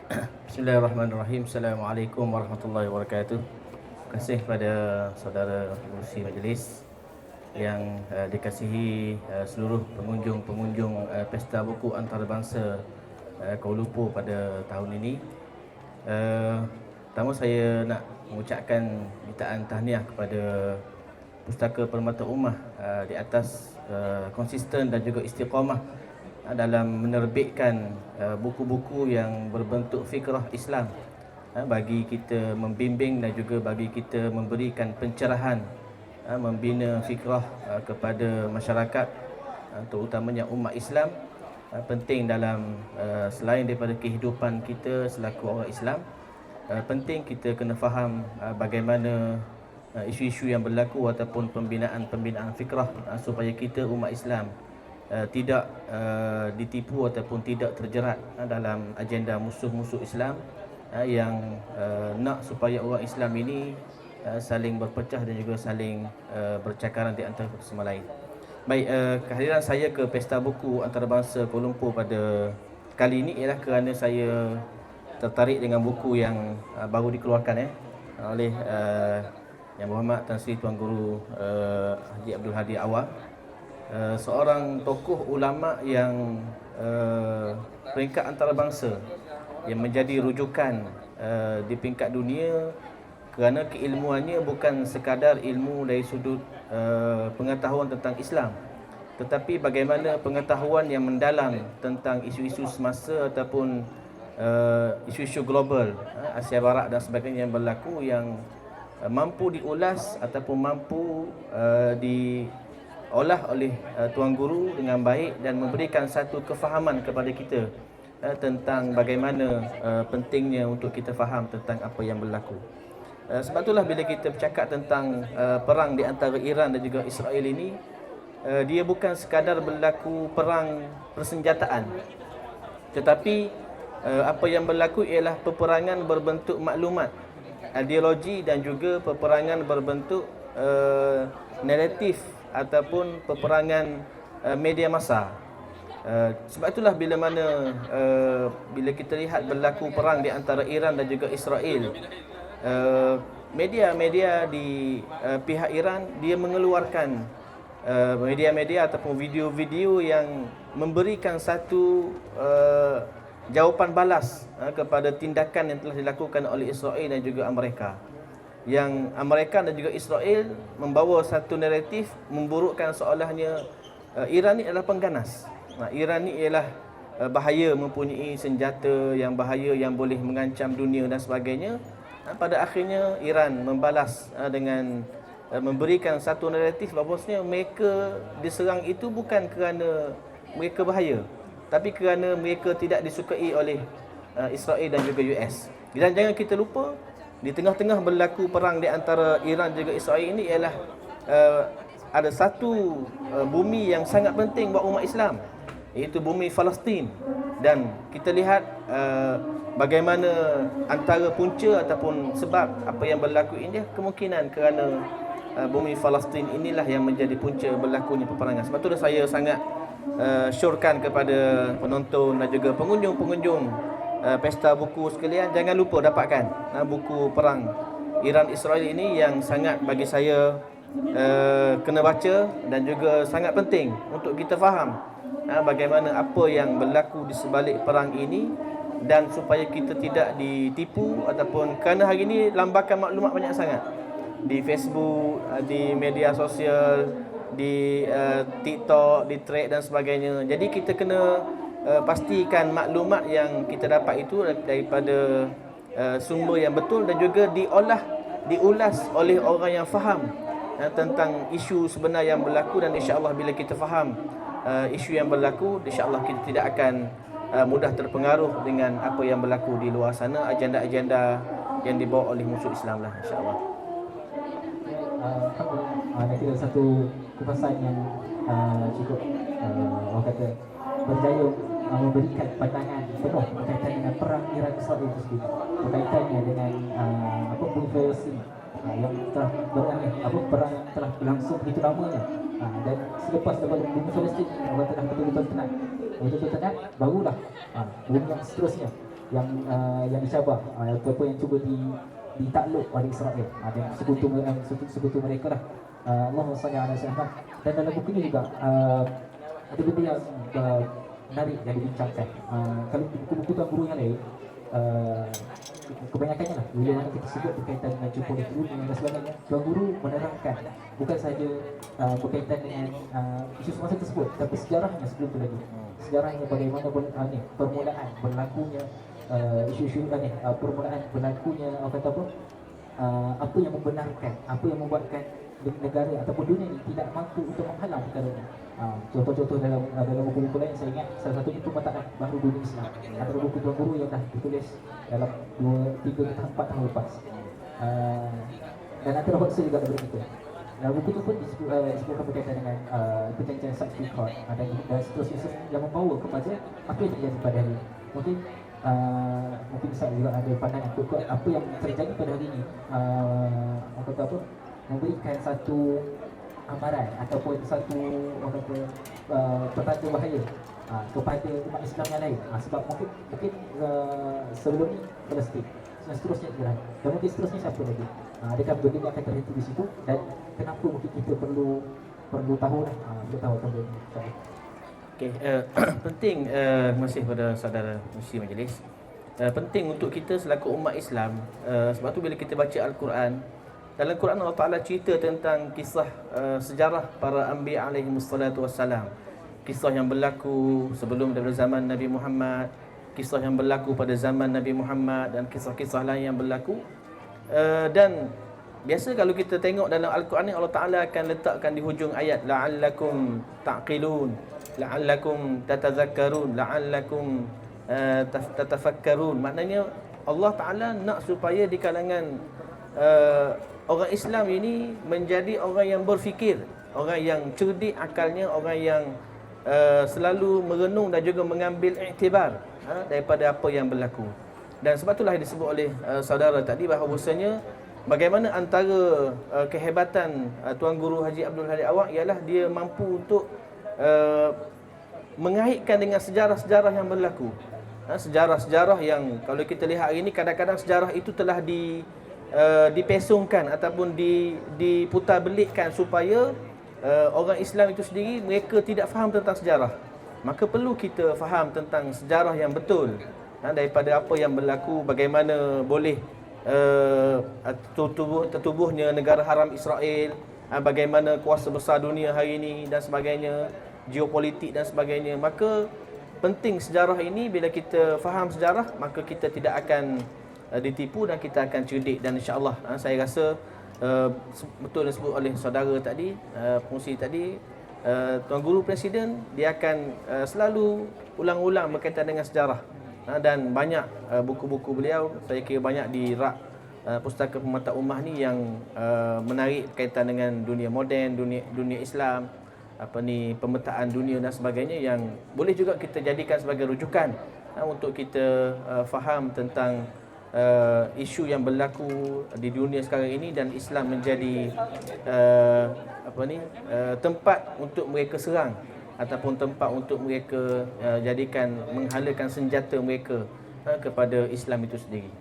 Bismillahirrahmanirrahim. Assalamualaikum warahmatullahi wabarakatuh. Terima kasih kepada saudara pengerusi majlis yang dikasihi seluruh pengunjung Pesta Buku Antarabangsa Kuala Lumpur pada tahun ini. Pertama saya nak mengucapkan mintaan tahniah kepada Pustaka Permata Ummah di atas konsisten dan juga istiqamah dalam menerbitkan buku-buku yang berbentuk fikrah Islam bagi kita membimbing dan juga bagi kita memberikan pencerahan, membina fikrah kepada masyarakat, terutamanya umat Islam. Penting dalam selain daripada kehidupan kita selaku orang Islam, penting kita kena faham bagaimana isu-isu yang berlaku ataupun pembinaan fikrah supaya kita umat Islam tidak ditipu ataupun tidak terjerat dalam agenda musuh-musuh Islam yang nak supaya orang Islam ini saling berpecah dan juga saling bercakaran di antara satu sama lain. Baik, kehadiran saya ke Pesta Buku Antarabangsa Kuala Lumpur pada kali ini ialah kerana saya tertarik dengan buku yang baru dikeluarkan oleh Yang Berhormat Tan Sri Tuan Guru Haji Abdul Hadi Awang, seorang tokoh ulama yang peringkat antarabangsa yang menjadi rujukan di peringkat dunia kerana keilmuannya bukan sekadar ilmu dari sudut pengetahuan tentang Islam, tetapi bagaimana pengetahuan yang mendalam tentang isu-isu semasa ataupun isu-isu global, Asia Barat dan sebagainya yang berlaku, yang mampu diulas ataupun mampu diolah oleh Tuan Guru dengan baik dan memberikan satu kefahaman kepada kita tentang bagaimana pentingnya untuk kita faham tentang apa yang berlaku. Sebab itulah bila kita bercakap tentang perang di antara Iran dan juga Israel ini, dia bukan sekadar berlaku perang persenjataan, tetapi apa yang berlaku ialah peperangan berbentuk maklumat, ideologi dan juga peperangan berbentuk naratif ataupun peperangan media massa. Sebab itulah bila kita lihat berlaku perang di antara Iran dan juga Israel, media-media di pihak Iran dia mengeluarkan media-media ataupun video-video yang memberikan satu jawapan balas kepada tindakan yang telah dilakukan oleh Israel dan juga Amerika. Yang Amerika dan juga Israel membawa satu naratif memburukkan seolahnya Iran ni adalah pengganas. Iran ni ialah bahaya, mempunyai senjata yang bahaya yang boleh mengancam dunia dan sebagainya. Pada akhirnya Iran membalas dengan memberikan satu naratif bahawasanya mereka diserang itu bukan kerana mereka bahaya, tapi kerana mereka tidak disukai oleh Israel dan juga US. Dan jangan kita lupa, di tengah-tengah berlaku perang di antara Iran dan juga Israel ini ialah ada satu bumi yang sangat penting buat umat Islam, iaitu bumi Palestin. Dan kita lihat bagaimana antara punca ataupun sebab apa yang berlaku ini kemungkinan kerana bumi Palestin inilah yang menjadi punca berlakunya peperangan. Sebab itulah saya sangat syorkan kepada penonton dan juga pengunjung-pengunjung Pesta Buku sekalian, jangan lupa dapatkan buku perang Iran Israel ini yang sangat bagi saya kena baca dan juga sangat penting untuk kita faham bagaimana apa yang berlaku di sebalik perang ini, dan supaya kita tidak ditipu ataupun kerana hari ini lambakan maklumat banyak sangat di Facebook, di media sosial, di TikTok, di Thread dan sebagainya. Jadi kita kena pastikan maklumat yang kita dapat itu daripada sumber yang betul dan juga diulas oleh orang yang faham tentang isu sebenar yang berlaku. Dan insya-Allah bila kita faham isu yang berlaku, insya-Allah kita tidak akan mudah terpengaruh dengan apa yang berlaku di luar sana, agenda-agenda yang dibawa oleh musuh Islam lah, insya-Allah. Nanti ada satu kupasan yang cukup orang kata berjaya memberikan pandangan penuh berkaitan dengan perang Iran Israel itu sendiri, berkaitannya dengan bumi Palestin yang telah perang yang telah berlangsung begitu lamanya, dan selepas daripada bumi Palestin orang telah betul-betul tenang, barulah bumi yang seterusnya yang dicabar ataupun yang cuba ditakluk oleh Israel dan sekutu mereka lah. Allahumma salli ala sayyidina. Dan dalam buku ni juga ada benda yang menarik yang dibincangkan. Kalau buku-buku Tuan Guru yang lain, kebanyakannya lah bila mana kita sebut berkaitan dengan geopolitik dunia dan sebagainya, Tuan Guru menerangkan bukan sahaja berkaitan dengan isu semasa tersebut, tapi sejarahnya sebelum itu lagi. Sejarahnya bagaimana permulaan berlakunya isu-isu ni, permulaan berlakunya apa yang membenarkan, apa yang membuatkan negara ataupun dunia ini tidak mampu untuk menghalang perkara ini. Contoh-contoh dalam buku-buku lain saya ingat salah satunya Pemetaan Baru Dunia Islam, antara buku Tuan Guru yang dah ditulis dalam 2, 3 atau 4 tahun lepas. Dan antara Hoxha juga ada begitu. Buku tu pun disebutkan berkaitan dengan perjanjian Sykes-Picot dan seterusnya yang membawa kepada apa yang terjadi pada hari ini. Mungkin saya juga ada pandangan untuk apa yang terjadi pada hari ini, memberikan satu amaran ataupun satu petanda bahaya kepada umat Islam yang lain. Sebab mungkin sebelum ni Palestin, seterusnya Iran, dan mungkin seterusnya siapa lagi. Adakah benda ni akan terhenti di situ, dan kenapa mungkin kita perlu tahu lah, perlu tahu tentang ini. Okey, penting masih pada saudara Muslim Majlis. Penting untuk kita selaku umat Islam, sebab tu bila kita baca Al-Quran, dalam Quran Allah Ta'ala cerita tentang kisah sejarah para Anbiya alaihi wassalatu wassalam. Kisah yang berlaku sebelum daripada zaman Nabi Muhammad, kisah yang berlaku pada zaman Nabi Muhammad, dan kisah-kisah lain yang berlaku. Dan biasa kalau kita tengok dalam Al-Quran ni, Allah Ta'ala akan letakkan di hujung ayat la'allakum ta'qilun, la'allakum tatazakkarun, la'allakum tatafakkarun. Maknanya Allah Ta'ala nak supaya di kalangan orang Islam ini menjadi orang yang berfikir, orang yang cerdik akalnya, orang yang selalu merenung dan juga mengambil iktibar daripada apa yang berlaku. Dan sebab itulah disebut oleh saudara tadi bahawasanya bagaimana antara kehebatan Tuan Guru Haji Abdul Hadi Awang ialah dia mampu untuk mengaitkan dengan sejarah-sejarah yang berlaku. Sejarah-sejarah yang kalau kita lihat hari ini, kadang-kadang sejarah itu telah dipesongkan ataupun diputarbelikkan supaya orang Islam itu sendiri mereka tidak faham tentang sejarah. Maka perlu kita faham tentang sejarah yang betul, daripada apa yang berlaku, bagaimana boleh tertubuhnya negara haram Israel, bagaimana kuasa besar dunia hari ini dan sebagainya, geopolitik dan sebagainya. Maka penting sejarah ini, bila kita faham sejarah, maka kita tidak akan ditipu dan kita akan cerdik. Dan insya-Allah saya rasa betul yang disebut oleh saudara tadi, pengusi tadi, Tuan Guru Presiden dia akan selalu ulang-ulang berkaitan dengan sejarah, dan banyak buku-buku beliau saya kira banyak di rak Pustaka Pemata Ummah ni yang menarik berkaitan dengan dunia moden, dunia Islam, pemetaan dunia dan sebagainya, yang boleh juga kita jadikan sebagai rujukan untuk kita faham tentang isu yang berlaku di dunia sekarang ini, dan Islam menjadi tempat untuk mereka serang ataupun tempat untuk mereka jadikan menghalakan senjata mereka kepada Islam itu sendiri.